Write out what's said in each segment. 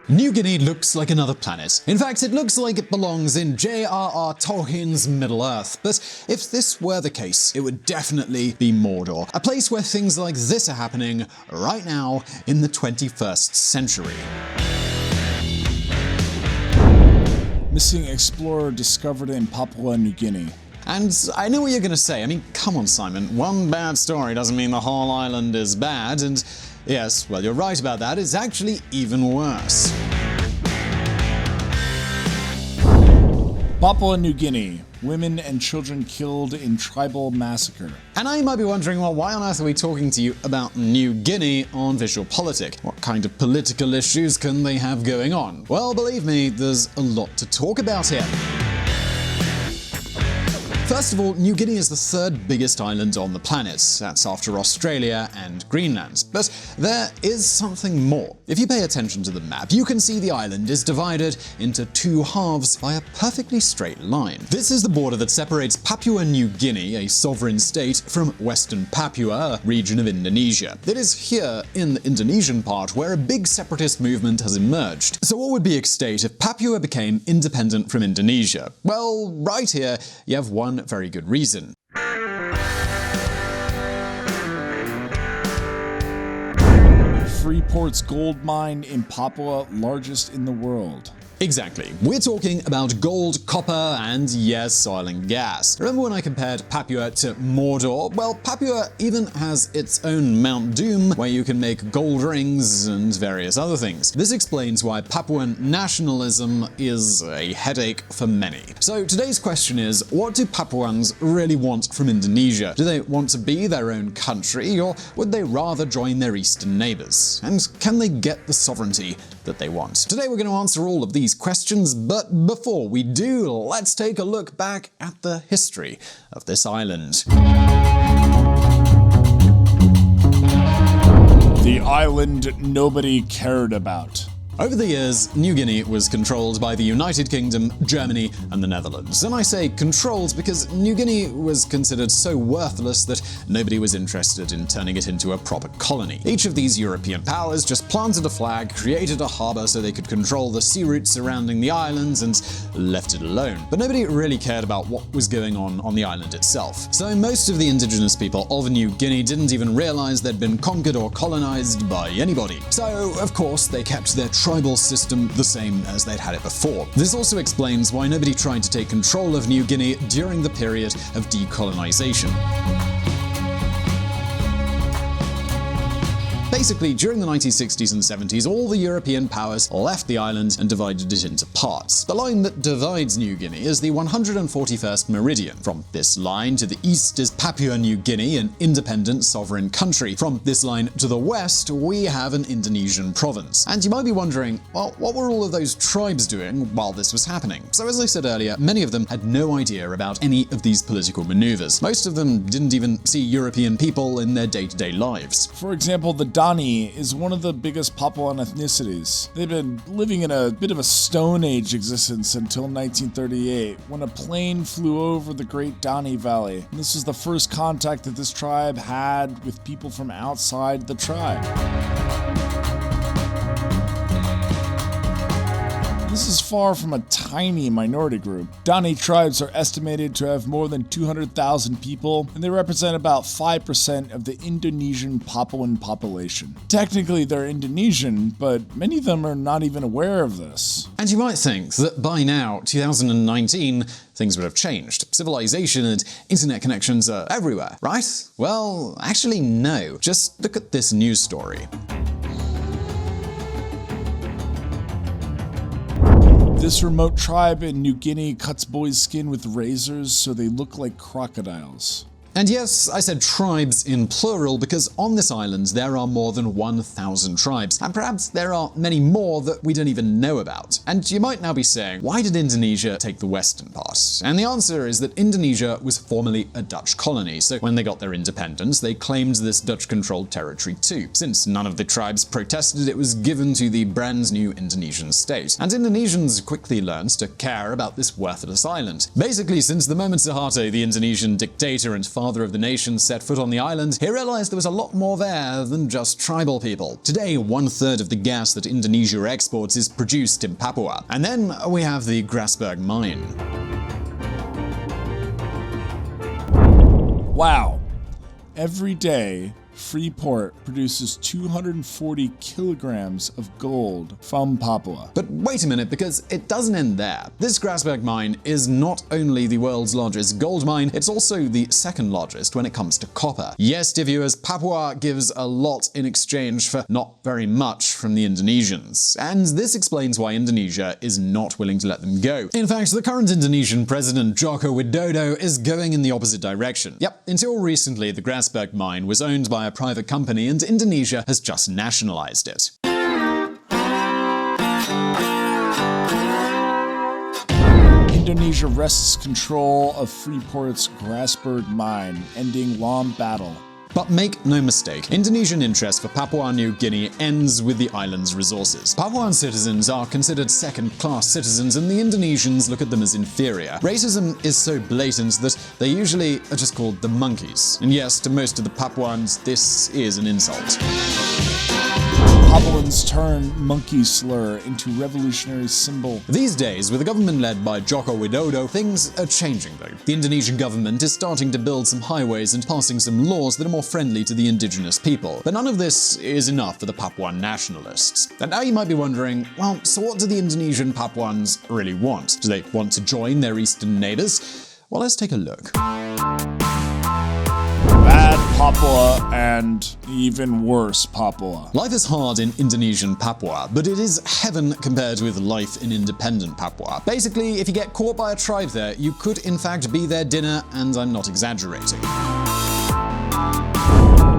New Guinea looks like another planet. In fact, it looks like it belongs in J.R.R. Tolkien's Middle-earth. But if this were the case, it would definitely be Mordor, a place where things like this are happening right now in the 21st century. Missing explorer discovered in Papua New Guinea. And I know what you're gonna say. I mean, come on, Simon. One bad story doesn't mean the whole island is bad, and yes, well, you're right about that. It's actually even worse. Papua New Guinea. Women and children killed in tribal massacre. And now you might be wondering, well, why on earth are we talking to you about New Guinea on VisualPolitik? What kind of political issues can they have going on? Well, believe me, there's a lot to talk about here. First of all, New Guinea is the third biggest island on the planet. That's after Australia and Greenland. But there is something more. If you pay attention to the map, you can see the island is divided into two halves by a perfectly straight line. This is the border that separates Papua New Guinea, a sovereign state, from Western Papua, a region of Indonesia. It is here, in the Indonesian part, where a big separatist movement has emerged. So what would be its state if Papua became independent from Indonesia? Well, right here, you have one very good reason. Freeport's gold mine in Papua, largest in the world. Exactly. We're talking about gold, copper, and yes, oil and gas. Remember when I compared Papua to Mordor? Well, Papua even has its own Mount Doom, where you can make gold rings and various other things. This explains why Papuan nationalism is a headache for many. So today's question is, what do Papuans really want from Indonesia? Do they want to be their own country, or would they rather join their eastern neighbors? And can they get the sovereignty that they want? Today we're going to answer all of these questions, but before we do, let's take a look back at the history of this island. The island nobody cared about. Over the years, New Guinea was controlled by the United Kingdom, Germany, and the Netherlands. And I say controlled because New Guinea was considered so worthless that nobody was interested in turning it into a proper colony. Each of these European powers just planted a flag, created a harbour so they could control the sea routes surrounding the islands, and left it alone. But nobody really cared about what was going on the island itself. So most of the indigenous people of New Guinea didn't even realise they'd been conquered or colonised by anybody. So, of course, they kept their tribal system the same as they'd had it before. This also explains why nobody tried to take control of New Guinea during the period of decolonization. Basically, during the 1960s and 70s, all the European powers left the island and divided it into parts. The line that divides New Guinea is the 141st meridian. From this line to the east is Papua New Guinea, an independent sovereign country. From this line to the west, we have an Indonesian province. And you might be wondering, well, what were all of those tribes doing while this was happening? So as I said earlier, many of them had no idea about any of these political maneuvers. Most of them didn't even see European people in their day-to-day lives. For example, the Dani is one of the biggest Papuan ethnicities. They've been living in a bit of a Stone Age existence until 1938, when a plane flew over the Great Dani Valley. And this was the first contact that this tribe had with people from outside the tribe. This is far from a tiny minority group. Dani tribes are estimated to have more than 200,000 people, and they represent about 5% of the Indonesian Papuan population. Technically, they're Indonesian, but many of them are not even aware of this. And you might think that by now, 2019, things would have changed. Civilization and internet connections are everywhere, right? Well, actually no. Just look at this news story. This remote tribe in New Guinea cuts boys' skin with razors so they look like crocodiles. And yes, I said tribes in plural because on this island there are more than 1,000 tribes, and perhaps there are many more that we don't even know about. And you might now be saying, why did Indonesia take the western part? And the answer is that Indonesia was formerly a Dutch colony, so when they got their independence, they claimed this Dutch-controlled territory too. Since none of the tribes protested, it was given to the brand new Indonesian state. And Indonesians quickly learned to care about this worthless island. Basically, since the moment Suharto, the Indonesian dictator and father father of the nation set foot on the island, he realized there was a lot more there than just tribal people. Today, 1/3 of the gas that Indonesia exports is produced in Papua. And then we have the Grasberg mine. Wow. Every day, Freeport produces 240 kilograms of gold from Papua. But wait a minute, because it doesn't end there. This Grasberg mine is not only the world's largest gold mine, it's also the second largest when it comes to copper. Yes, dear viewers, Papua gives a lot in exchange for not very much from the Indonesians. And this explains why Indonesia is not willing to let them go. In fact, the current Indonesian president, Joko Widodo, is going in the opposite direction. Yep, until recently, the Grasberg mine was owned by a private company, and Indonesia has just nationalized it. Indonesia wrests control of Freeport's Grasberg mine, ending long battle. But make no mistake, Indonesian interest for Papua New Guinea ends with the island's resources. Papuan citizens are considered second-class citizens, and the Indonesians look at them as inferior. Racism is so blatant that they usually are just called the monkeys. And yes, to most of the Papuans, this is an insult. Papuans turn monkey slur into revolutionary symbol. These days, with a government led by Joko Widodo, things are changing though. The Indonesian government is starting to build some highways and passing some laws that are more friendly to the indigenous people. But none of this is enough for the Papuan nationalists. And now you might be wondering, well, so what do the Indonesian Papuans really want? Do they want to join their eastern neighbors? Well, let's take a look. Bad Papua and even worse Papua. Life is hard in Indonesian Papua, but it is heaven compared with life in independent Papua. Basically, if you get caught by a tribe there, you could in fact be their dinner, and I'm not exaggerating.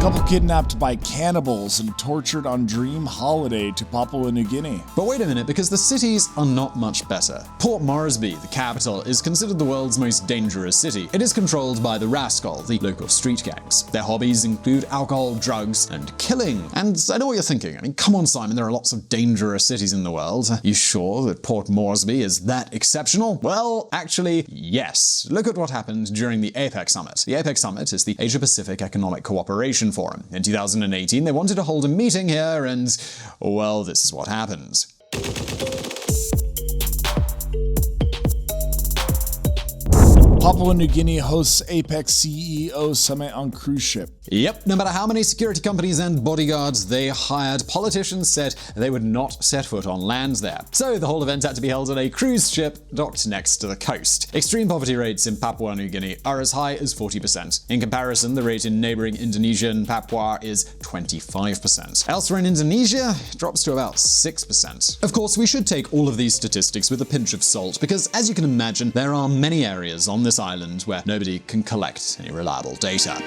Couple kidnapped by cannibals and tortured on dream holiday to Papua New Guinea. But wait a minute, because the cities are not much better. Port Moresby, the capital, is considered the world's most dangerous city. It is controlled by the Rascal, the local street gangs. Their hobbies include alcohol, drugs, and killing. And I know what you're thinking. I mean, come on, Simon, there are lots of dangerous cities in the world. Are you sure that Port Moresby is that exceptional? Well, actually, yes. Look at what happened during the APEC Summit. The APEC Summit is the Asia-Pacific Economic Cooperation Forum. In 2018, they wanted to hold a meeting here, and, well, this is what happened. Papua New Guinea hosts APEC CEO Summit on cruise ship. Yep, no matter how many security companies and bodyguards they hired, politicians said they would not set foot on land there. So the whole event had to be held on a cruise ship docked next to the coast. Extreme poverty rates in Papua New Guinea are as high as 40%. In comparison, the rate in neighboring Indonesia and Papua is 25%. Elsewhere in Indonesia, it drops to about 6%. Of course, we should take all of these statistics with a pinch of salt, because as you can imagine, there are many areas on this island where nobody can collect any reliable data.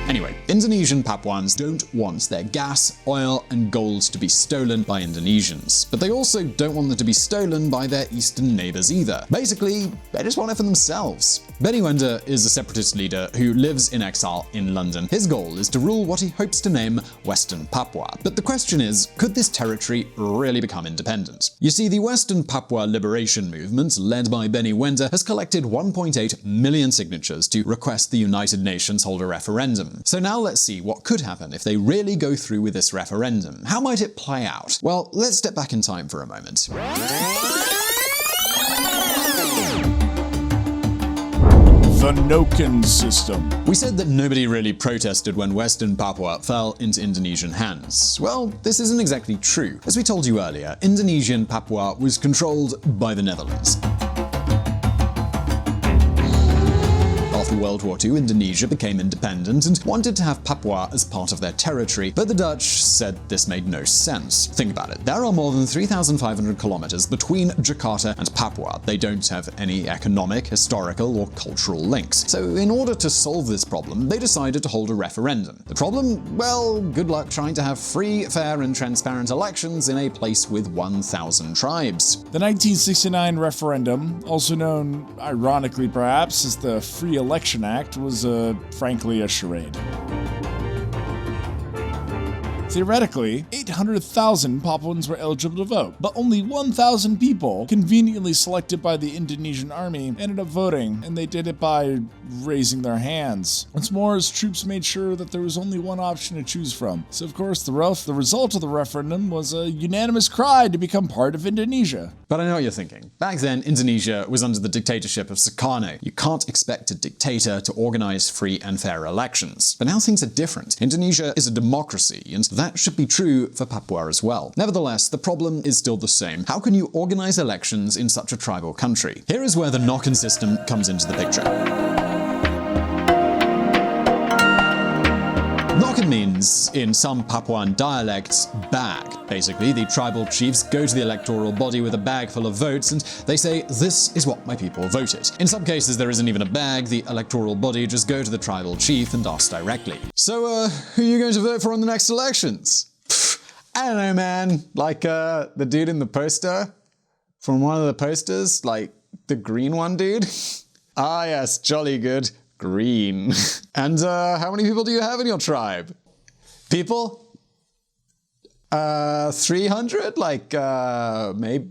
Anyway, Indonesian Papuans don't want their gas, oil, and gold to be stolen by Indonesians. But they also don't want them to be stolen by their eastern neighbors either. Basically, they just want it for themselves. Benny Wenda is a separatist leader who lives in exile in London. His goal is to rule what he hopes to name Western Papua. But the question is, could this territory really become independent? You see, the Western Papua Liberation Movement, led by Benny Wenda, has collected 1.8 million signatures to request the United Nations hold a referendum. So now let's see what could happen if they really go through with this referendum. How might it play out? Well, let's step back in time for a moment. The NOKEN system. We said that nobody really protested when Western Papua fell into Indonesian hands. Well, this isn't exactly true. As we told you earlier, Indonesian Papua was controlled by the Netherlands. After World War II, Indonesia became independent and wanted to have Papua as part of their territory, but the Dutch said this made no sense. Think about it. There are more than 3,500 kilometers between Jakarta and Papua. They don't have any economic, historical, or cultural links. So in order to solve this problem, they decided to hold a referendum. The problem? Well, good luck trying to have free, fair, and transparent elections in a place with 1,000 tribes. The 1969 referendum, also known, ironically perhaps, as the Free Election Act, was frankly a charade. Theoretically, 800,000 Papuans were eligible to vote, but only 1,000 people, conveniently selected by the Indonesian army, ended up voting, and they did it by raising their hands. What's more, his troops made sure that there was only one option to choose from. So of course, the result of the referendum was a unanimous cry to become part of Indonesia. But I know what you're thinking. Back then, Indonesia was under the dictatorship of Sukarno. You can't expect a dictator to organize free and fair elections. But now things are different. Indonesia is a democracy, and that should be true for Papua as well. Nevertheless, the problem is still the same. How can you organize elections in such a tribal country? Here is where the NOKEN system comes into the picture. NOKEN means, in some Papuan dialects, bag. Basically, the tribal chiefs go to the electoral body with a bag full of votes and they say, "This is what my people voted." In some cases, there isn't even a bag. The electoral body just go to the tribal chief and ask directly. "So, who are you going to vote for in the next elections?" "I don't know, man. Like, the dude in the poster? From one of the posters? Like, the green one, dude?" "Ah, yes, jolly good. Green." "And, how many people do you have in your tribe?" "People? 300? Like, maybe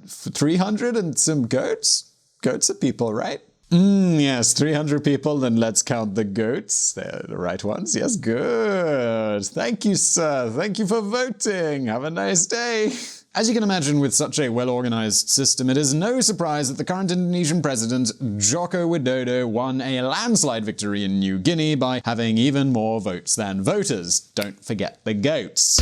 300 and some goats? Goats are people, right?" Yes, 300 people, then let's count the goats. They're the right ones. Yes, good. Thank you, sir. Thank you for voting. Have a nice day." As you can imagine, with such a well-organized system, it is no surprise that the current Indonesian president, Joko Widodo, won a landslide victory in New Guinea by having even more votes than voters. Don't forget the goats.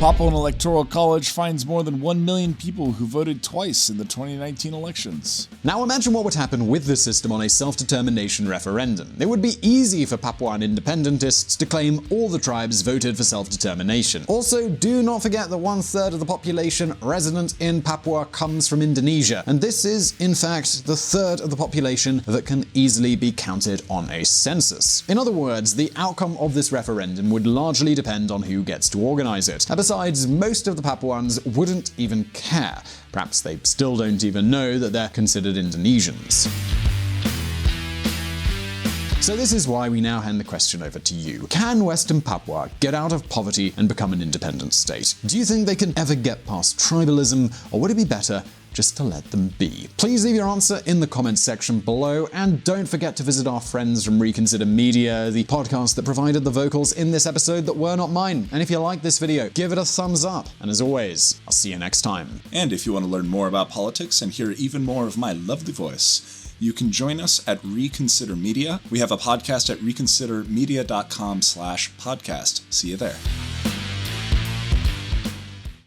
Papuan Electoral College finds more than 1 million people who voted twice in the 2019 elections. Now imagine what would happen with this system on a self-determination referendum. It would be easy for Papuan independentists to claim all the tribes voted for self-determination. Also, do not forget that 1/3 of the population resident in Papua comes from Indonesia, and this is, in fact, the third of the population that can easily be counted on a census. In other words, the outcome of this referendum would largely depend on who gets to organize it. Besides, most of the Papuans wouldn't even care. Perhaps they still don't even know that they're considered Indonesians. So this is why we now hand the question over to you. Can Western Papua get out of poverty and become an independent state? Do you think they can ever get past tribalism, or would it be better just to let them be? Please leave your answer in the comments section below, and don't forget to visit our friends from Reconsider Media, the podcast that provided the vocals in this episode that were not mine. And if you like this video, give it a thumbs up. And as always, I'll see you next time. And if you want to learn more about politics and hear even more of my lovely voice, you can join us at Reconsider Media. We have a podcast at reconsidermedia.com/podcast. See you there.